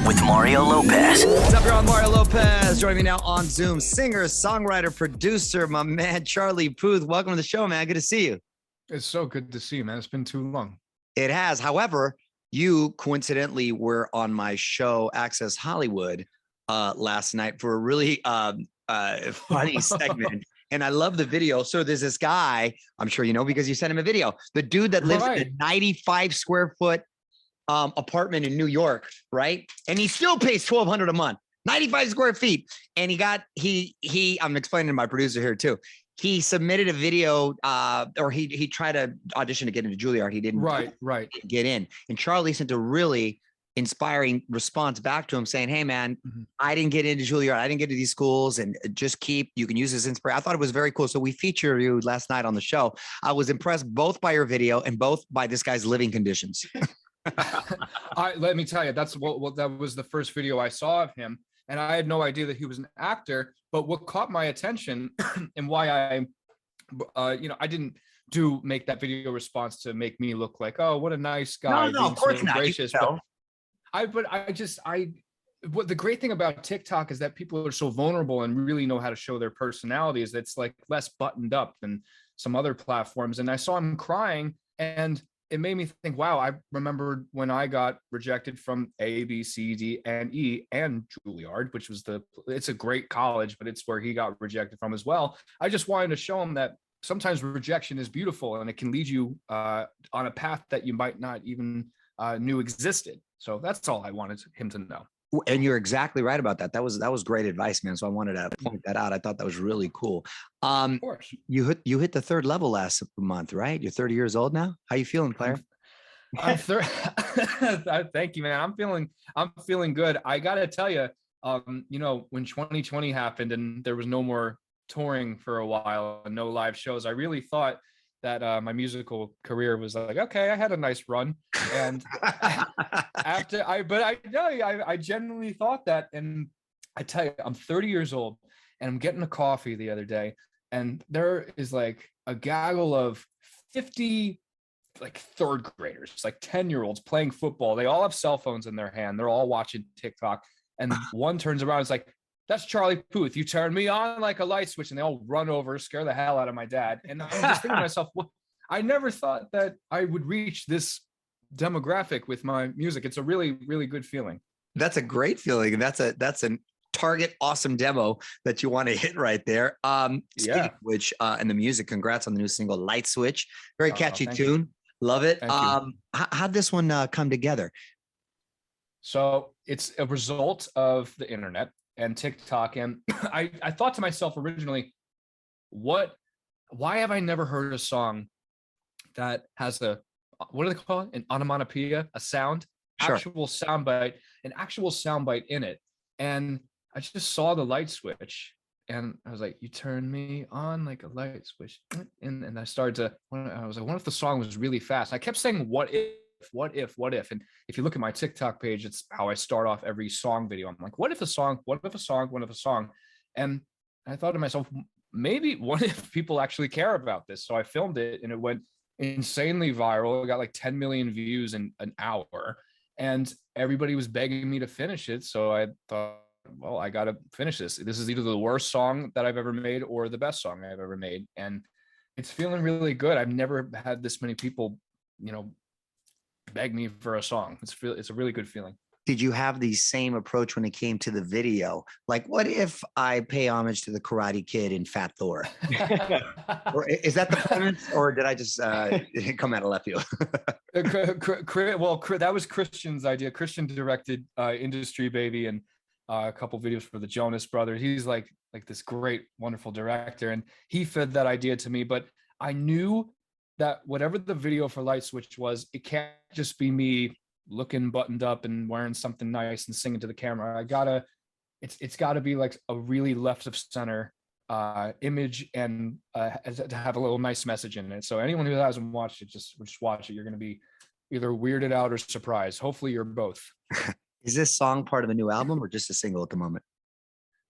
with Mario Lopez. What's up, y'all? Mario Lopez. Joining me now on Zoom, singer, songwriter, producer, my man, Charlie Puth. Welcome to the show, man. Good to see you. It's so good to see you, man. It's been too long. It has. However, you coincidentally were on my show, Access Hollywood, last night for a really funny segment. And I love the video. So there's this guy, I'm sure you know because you sent him a video. The dude that lives in a 95 square foot apartment in New York, right? And he still pays $1,200 a month, 95 square feet. And I'm explaining to my producer here too. He submitted a video, or he tried to audition to get into Juilliard. He didn't get in. And Charlie sent a really inspiring response back to him saying, hey man, I didn't get into Juilliard. I didn't get to these schools, and you can use this inspiration. I thought it was very cool. So we featured you last night on the show. I was impressed both by your video and both by this guy's living conditions. Let me tell you, that was the first video I saw of him. And I had no idea that he was an actor, but what caught my attention and why I didn't make that video response to make me look like, oh, what a nice guy. No, of course not. Gracious. What the great thing about TikTok is that people are so vulnerable and really know how to show their personalities. It's like less buttoned up than some other platforms. And I saw him crying, and it made me think, wow, I remembered when I got rejected from A, B, C, D, and E and Juilliard, which was it's a great college, but it's where he got rejected from as well. I just wanted to show him that sometimes rejection is beautiful and it can lead you on a path that you might not even knew existed. So that's all I wanted him to know. And you're exactly right about that. That was great advice, man. So I wanted to point that out. I thought that was really cool. Of course. You hit the third level last month, right? You're 30 years old now. How you feeling, player? Thank you, man. I'm feeling good. I gotta tell you, when 2020 happened and there was no more touring for a while and no live shows, I really thought that my musical career was like, okay, I had a nice run. And I genuinely thought that. And I tell you, I'm 30 years old and I'm getting a coffee the other day, and there is like a gaggle of 50 like third graders, like 10-year-olds playing football. They all have cell phones in their hand. They're all watching TikTok. And one turns around and is like, that's Charlie Puth. You turned me on like a light switch. And they all run over, scare the hell out of my dad. And I'm just thinking to myself, well, I never thought that I would reach this demographic with my music. It's a really, really good feeling. That's a great feeling. And that's a target awesome demo that you want to hit right there. Speaking of which, and the music, congrats on the new single, Light Switch. Very catchy tune. You. Love it. How'd this one come together? So it's a result of the internet and TikTok. And I thought to myself originally, why have I never heard a song that has what do they call it? An onomatopoeia, a sound, sure. an actual soundbite in it. And I just saw the light switch and I was like, you turn me on like a light switch. And I started to, I was like, what if the song was really fast? I kept saying, what if? And if you look at my TikTok page, it's how I start off every song video. I'm like, what if a song? And I thought to myself, maybe what if people actually care about this? So I filmed it and it went insanely viral. It got like 10 million views in an hour and everybody was begging me to finish it. So I thought, well, I got to finish this. This is either the worst song that I've ever made or the best song I've ever made. And it's feeling really good. I've never had this many people, beg me for a song. It's a really good feeling. Did you have the same approach when it came to the video? Like, what if I pay homage to the Karate Kid in Fat Thor? Or is that the premise, or did I just come out of left field? Well, that was Christian's idea. Christian directed Industry Baby and a couple videos for the Jonas Brothers. He's like this great, wonderful director, and he fed that idea to me. But I knew that whatever the video for Light Switch was, it can't just be me looking buttoned up and wearing something nice and singing to the camera. It's gotta be like a really left of center image and to have a little nice message in it. So anyone who hasn't watched it, just watch it. You're going to be either weirded out or surprised. Hopefully you're both. Is this song part of a new album or just a single at the moment?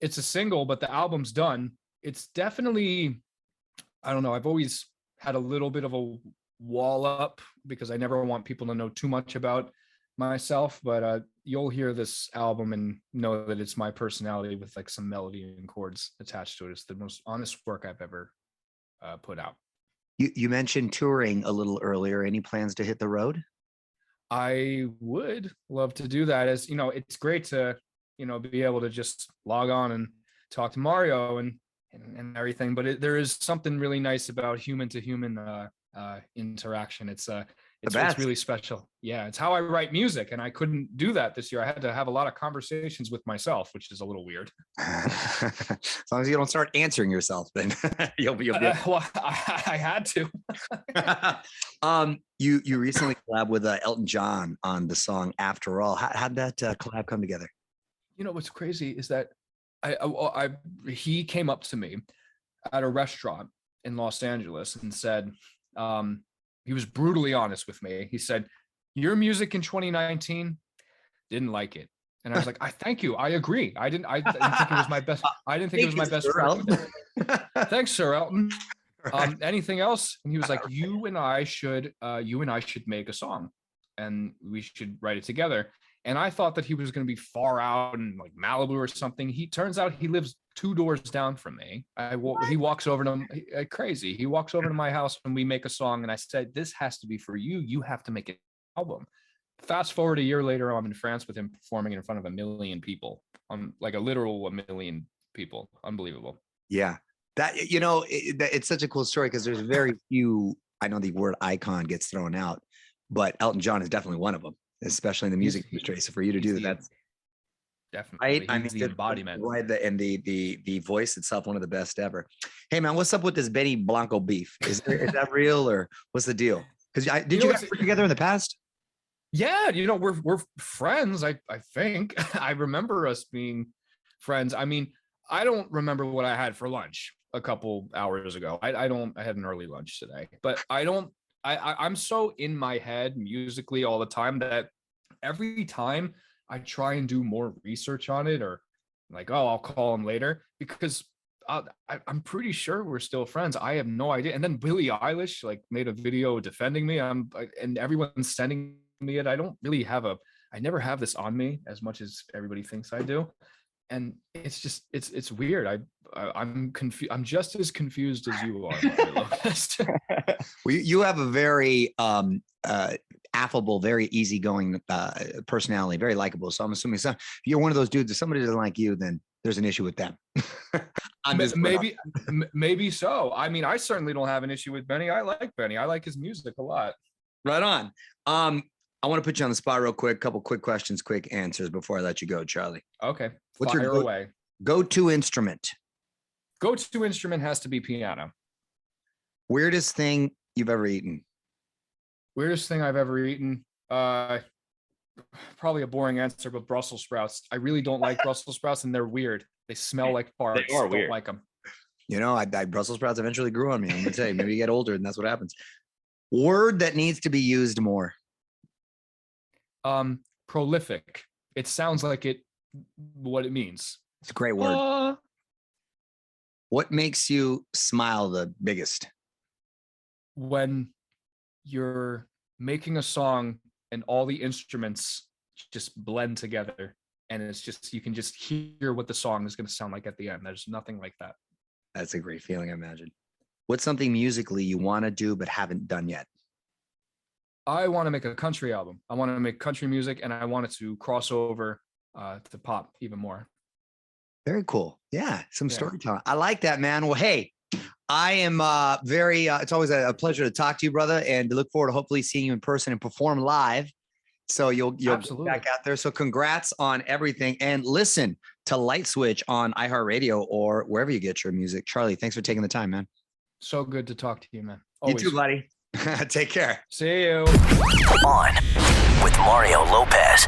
It's a single, but the album's done. It's definitely, I don't know. I've always had a little bit of a wall up because I never want people to know too much about myself. But you'll hear this album and know that it's my personality with like some melody and chords attached to it. It's the most honest work I've ever put out. You mentioned touring a little earlier. Any plans to hit the road? I would love to do that. As you know, it's great to, be able to just log on and talk to Mario and everything. But there is something really nice about human to human interaction. It's really special. Yeah, it's how I write music, and I couldn't do that this year. I had to have a lot of conversations with myself, which is a little weird. As long as you don't start answering yourself, then you'll be. Well, I had to. You recently collabed with Elton John on the song "After All." How'd that collab come together? What's crazy is that he came up to me at a restaurant in Los Angeles and said, he was brutally honest with me. He said, "Your music in 2019, didn't like it." And I was like, "I thank you. I agree. I didn't think it was my best. I didn't think it was my best friend." Thanks, Sir Elton. Anything else? And he was like, you and I should make a song, and we should write it together." And I thought that he was going to be far out in like Malibu or something. He turns out he lives 2 doors down from me. He walks over to crazy. He walks over to my house and we make a song. And I said, "This has to be for you. You have to make an album." Fast forward a year later, I'm in France with him performing in front of 1 million people, like a literal 1 million people. Unbelievable. Yeah, it's such a cool story because there's very few. I know the word icon gets thrown out, but Elton John is definitely one of them, especially in the music industry. So for you to do that, that's definitely right. He's the embodiment, right? And the voice itself, one of the best ever. Hey man, what's up with this Benny Blanco beef? Is that real, or what's the deal? Because did you guys work together in the past? Yeah, we're friends. I think I remember us being friends. I mean, I don't remember what I had for lunch a couple hours ago. I had an early lunch today, but I'm so in my head musically all the time that every time I try and do more research on it, or like, oh, I'll call him later, because I'm pretty sure we're still friends. I have no idea. And then Billie Eilish like made a video defending me. And everyone's sending me it. I never have this on me as much as everybody thinks I do. And it's just, it's weird. I'm confused. I'm just as confused as you are, Lopez. Well, you have a very affable, very easygoing personality, very likable. So I'm assuming if you're one of those dudes, if somebody doesn't like you, then there's an issue with them. Maybe so. I mean, I certainly don't have an issue with Benny. I like Benny. I like his music a lot. Right on. I want to put you on the spot real quick. Couple quick questions, quick answers before I let you go, Charlie. Okay. What's Fire your away. Go-to instrument? Go-to instrument has to be piano. Weirdest thing you've ever eaten? Weirdest thing I've ever eaten? Probably a boring answer, but Brussels sprouts. I really don't like Brussels sprouts, and they're weird. They smell like farts. They are weird. Don't like them. I Brussels sprouts eventually grew on me. I'm gonna tell you, maybe you get older and that's what happens. Word that needs to be used more? Prolific. It sounds like what it means. It's a great word. What makes you smile the biggest? When you're making a song and all the instruments just blend together, and it's just, you can just hear what the song is going to sound like at the end. There's nothing like that. That's a great feeling, I imagine. What's something musically you want to do but haven't done yet? I want to make a country album. I want to make country music, and I want it to cross over to pop even more. Very cool. Yeah, some storytelling. I like that, man. Well, hey, I am it's always a pleasure to talk to you, brother, and to look forward to hopefully seeing you in person and perform live. So you'll be back out there. So congrats on everything, and listen to Light Switch on iHeartRadio or wherever you get your music. Charlie, thanks for taking the time, man. So good to talk to you, man. Always. You too, buddy. Take care. See you. On with Mario Lopez.